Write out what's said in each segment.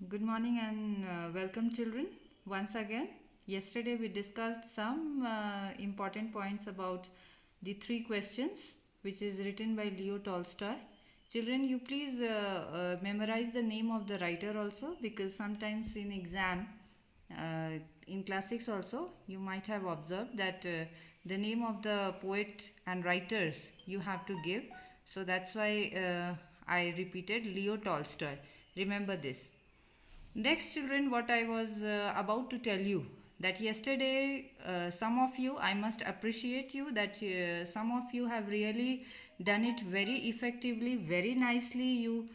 Good morning and welcome, children. Once again, yesterday we discussed some important points about the three questions, which is written by Leo Tolstoy. Children, you please memorize the name of the writer also, because sometimes in exam, uh, in class 6 also, you might have observed that the name of the poet and writers you have to give. So that's why I repeated Leo Tolstoy. Remember this. Next, children, what I was about to tell you that yesterday, some of you, I must appreciate you that some of you have really done it very effectively, very nicely. You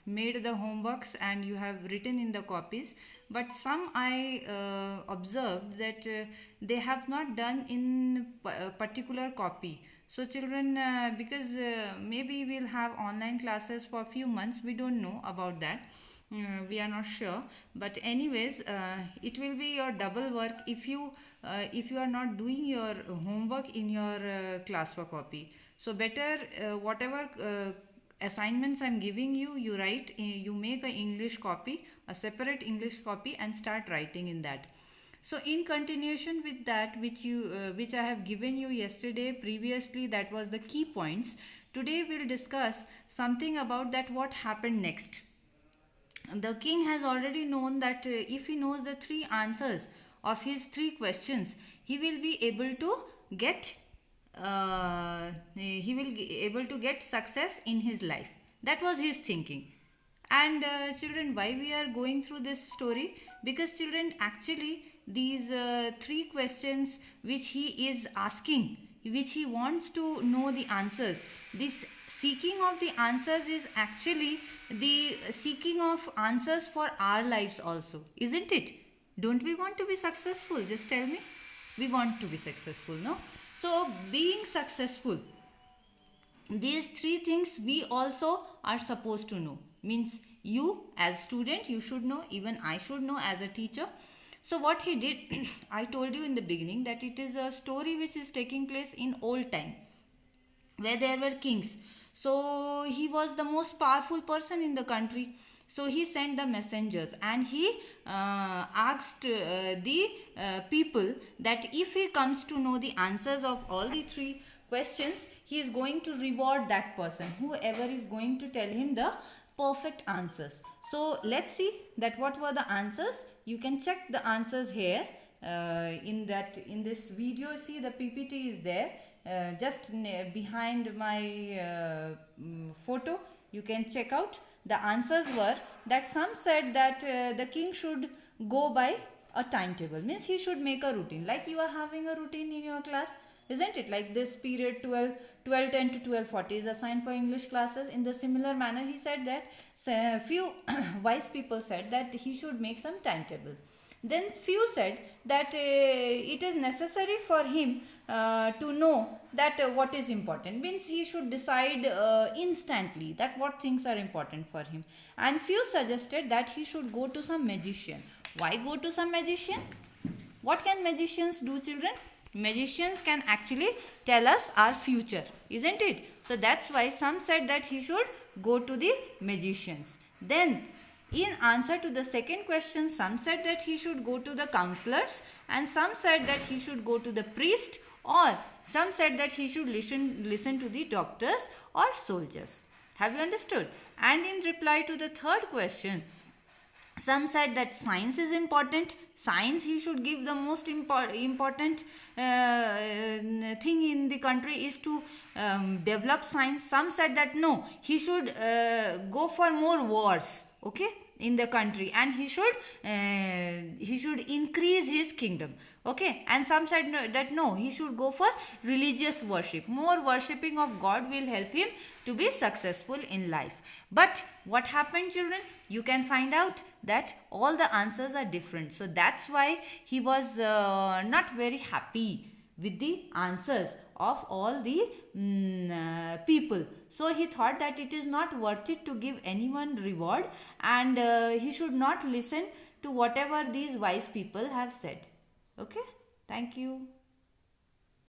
made the homeworks and you have written in the copies, but some I observed that they have not done in a particular copy. So children, because maybe we'll have online classes for a few months, we don't know about that. We are not sure, but anyways, it will be your double work if you are not doing your homework in your classwork copy. So better whatever assignments I'm giving you, you write, you make a English copy, a separate English copy, and start writing in that. So in continuation with that, which I have given you yesterday previously, that was the key points. Today we'll discuss something about that what happened next. The king has already known that if he knows the three answers of his three questions, he will be able to get able to get success in his life. That was his thinking. And children, why we are going through this story? Because children, actually these three questions which he is asking, which he wants to know the answers, this seeking of the answers is actually the seeking of answers for our lives also, isn't it? Don't we want to be successful? Just tell me. We want to be successful, no? So being successful, these three things we also are supposed to know. Means you as student, you should know, even I should know as a teacher. So what he did, I told you in the beginning that it is a story which is taking place in old time, where there were kings. So he was the most powerful person in the country. So he sent the messengers and he asked the people that if he comes to know the answers of all the three questions, he is going to reward that person, whoever is going to tell him the perfect answers. So let's see that what were the answers. You can check the answers here in this video. See, the PPT is there just behind my photo. You can check out. The answers were that some said that the king should go by a timetable, means he should make a routine, like you are having a routine in your class, isn't it? Like this period 12:10 to 12:40 is assigned for English classes. In the similar manner, he said that few wise people said that he should make some timetable. Then few said that it is necessary for him to know that what is important, means he should decide instantly that what things are important for him. And few suggested that he should go to some magician. Why go to some magician? What can magicians do, children? Magicians can actually tell us our future, isn't it? So that's why some said that he should go to the magicians. Then in answer to the second question, some said that he should go to the counselors, and some said that he should go to the priest, or some said that he should listen to the doctors or soldiers. Have you understood? And in reply to the third question, some said that science is important. Science, he should give the most important thing in the country is to develop science. Some said that no, he should go for more wars, okay, in the country, and he should increase his kingdom, okay. And some said that no, he should go for religious worship. More worshipping of God will help him to be successful in life. But what happened, children? You can find out that all the answers are different. So that's why he was not very happy with the answers of all the people. So he thought that it is not worth it to give anyone reward, and he should not listen to whatever these wise people have said. Okay, thank you.